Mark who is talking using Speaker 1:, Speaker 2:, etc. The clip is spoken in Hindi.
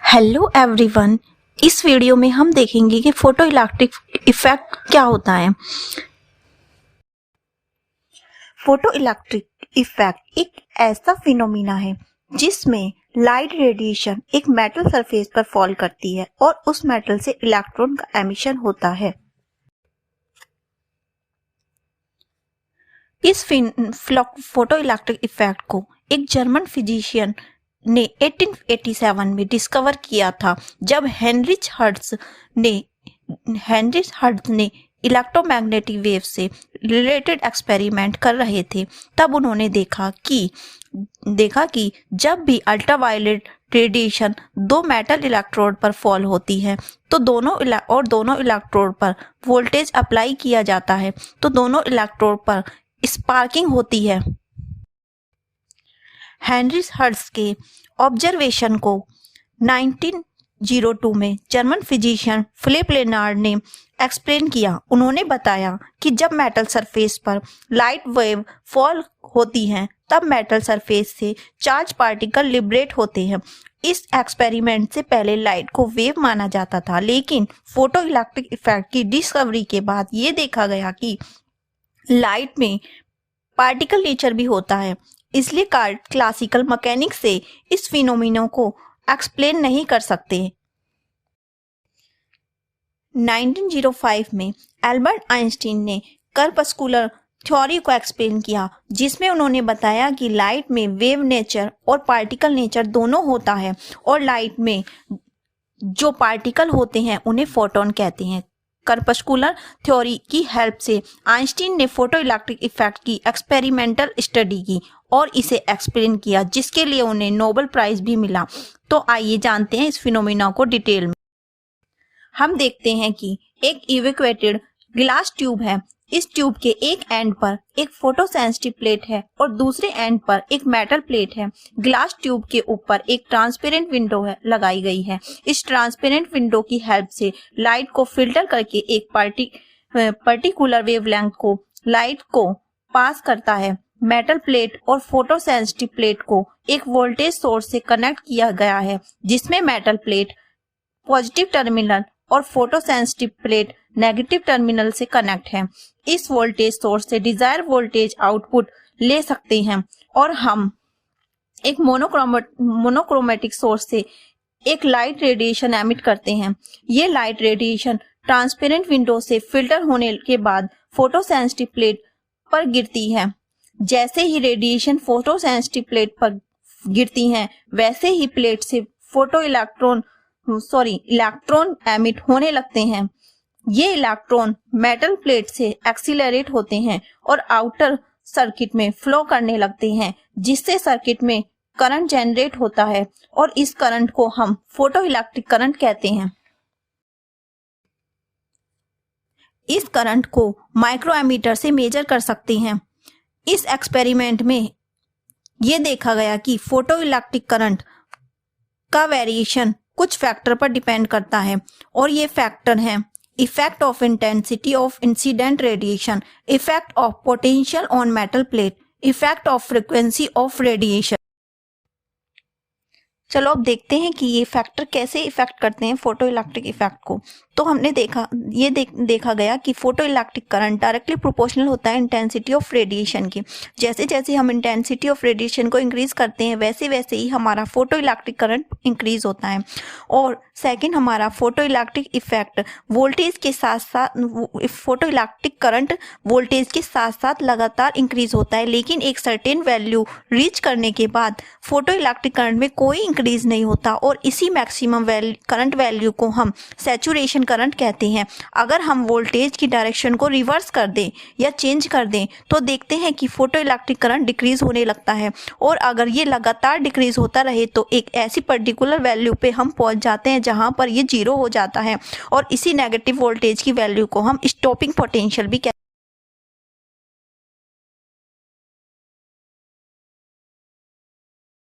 Speaker 1: Hello everyone. इस वीडियो में हम देखेंगे कि फोटो इलेक्ट्रिक इफेक्ट क्या होता है। फोटो इलेक्ट्रिक इफेक्ट एक ऐसा फिनोमिना है जिसमें लाइट रेडिएशन एक मेटल सरफेस पर फॉल करती है और उस मेटल से इलेक्ट्रॉन का एमिशन होता है। इस फोटो इलेक्ट्रिक इफेक्ट को एक जर्मन फिजिशियन ने 1887 में डिस्कवर किया था, जब हेनरिच हर्ट्ज ने इलेक्ट्रोमैग्नेटिक वेव से रिलेटेड एक्सपेरिमेंट कर रहे थे। तब उन्होंने देखा कि जब भी अल्ट्रावायलेट रेडिएशन दो मेटल इलेक्ट्रोड पर फॉल होती है तो दोनों इलेक्ट्रोड पर वोल्टेज अप्लाई किया जाता है तो दोनों इलेक्ट्रोड पर स्पार्किंग होती है। हेनरिच हर्ट्ज के ऑब्जर्वेशन को 1902 में जर्मन फिजिशियन फिलिप लेनार्ड ने एक्सप्लेन किया। उन्होंने बताया कि जब मेटल सरफेस पर लाइट वेव फॉल होती है तब मेटल सरफेस से चार्ज पार्टिकल लिबरेट होते हैं। इस एक्सपेरिमेंट से पहले लाइट को वेव माना जाता था, लेकिन फोटो इलेक्ट्रिक इफेक्ट की डिस्कवरी के बाद ये देखा गया कि लाइट में पार्टिकल नेचर भी होता है, इसलिए क्लासिकल मैकेनिक्स से इस फिनोमिना को एक्सप्लेन नहीं कर सकते। 1905 में एल्बर्ट आइंस्टीन ने कर्पस्कुलर थ्योरी को एक्सप्लेन किया, जिसमें उन्होंने बताया कि लाइट में वेव नेचर और पार्टिकल नेचर दोनों होता है और लाइट में जो पार्टिकल होते हैं उन्हें फोटोन कहते हैं। कर्पस्कुलर थ्योरी की हेल्प से आइंस्टीन ने फोटो इलेक्ट्रिक इफेक्ट की एक्सपेरिमेंटल स्टडी की और इसे एक्सप्लेन किया, जिसके लिए उन्हें नोबेल प्राइज भी मिला। तो आइए जानते हैं इस फिनोमिना को डिटेल में। हम देखते हैं कि एक इवैक्यूएटेड ग्लास ट्यूब है। इस ट्यूब के एक एंड पर एक फोटो सेंसिटिव प्लेट है और दूसरे एंड पर एक मेटल प्लेट है। ग्लास ट्यूब के ऊपर एक ट्रांसपेरेंट विंडो लगाई गई है। इस ट्रांसपेरेंट विंडो की हेल्प से लाइट को फिल्टर करके एक पर्टिकुलर वेवलेंथ को लाइट को पास करता है। मेटल प्लेट और फोटो सेंसिटिव प्लेट को एक वोल्टेज सोर्स से कनेक्ट किया गया है, जिसमें मेटल प्लेट पॉजिटिव टर्मिनल और photo sensitive plate negative terminal से कनेक्ट है। इस वोल्टेज सोर्स से डिजायर वोल्टेज आउटपुट ले सकते हैं और हम एक मोनोक्रोमेटिक सोर्स से एक लाइट रेडिएशन एमिट करते हैं। ये लाइट रेडिएशन ट्रांसपेरेंट विंडो से फिल्टर होने के बाद फोटो सेंसिटिव प्लेट पर गिरती है। जैसे ही रेडिएशन फोटो सेंसिटिव प्लेट पर गिरती हैं, वैसे ही प्लेट से इलेक्ट्रॉन एमिट होने लगते हैं। ये इलेक्ट्रॉन मेटल प्लेट से एक्सीलरेट होते हैं और आउटर सर्किट में फ्लो करने लगते हैं, जिससे सर्किट में करंट जनरेट होता है और इस करंट को हम फोटो इलेक्ट्रिक करंट कहते हैं। इस करंट को माइक्रोएमीटर से मेजर कर सकते हैं। इस एक्सपेरिमेंट में ये देखा गया कि फोटो इलेक्ट्रिक करंट का वेरिएशन कुछ फैक्टर पर डिपेंड करता है और ये फैक्टर हैं effect of intensity of incident radiation, effect of potential on metal plate, effect of frequency of radiation. चलो अब देखते हैं कि ये फैक्टर कैसे इफेक्ट करते हैं फोटो इलेक्ट्रिक इफेक्ट को। तो हमने देखा गया कि photo electric current directly proportional होता है इंटेंसिटी ऑफ रेडिएशन की। जैसे जैसे हम इंटेंसिटी ऑफ रेडिएशन को इंक्रीज करते हैं वैसे वैसे ही हमारा फोटो इलेक्ट्रिक करंट इंक्रीज होता है। और सेकंड, हमारा फोटो इलेक्ट्रिक इफेक्ट वोल्टेज के साथ साथ फोटो इलेक्ट्रिक करंट वोल्टेज के साथ साथ लगातार इंक्रीज होता है, लेकिन एक सर्टेन वैल्यू रीच करने के बाद फोटो इलेक्ट्रिक करंट में कोई इंक्रीज नहीं होता और इसी मैक्सिमम करंट वैल्यू को हम सैचुरेशन करंट कहते हैं। अगर हम वोल्टेज की डायरेक्शन को रिवर्स कर दें या चेंज कर दें तो देखते हैं कि फोटो इलेक्ट्रिक करंट डिक्रीज होने लगता है और अगर ये लगातार डिक्रीज होता रहे तो एक ऐसी पर्टिकुलर वैल्यू पे हम पहुंच जाते हैं जहां पर ये जीरो हो जाता है और इसी नेगेटिव वोल्टेज की वैल्यू को हम स्टॉपिंग पोटेंशियल भी कहते हैं।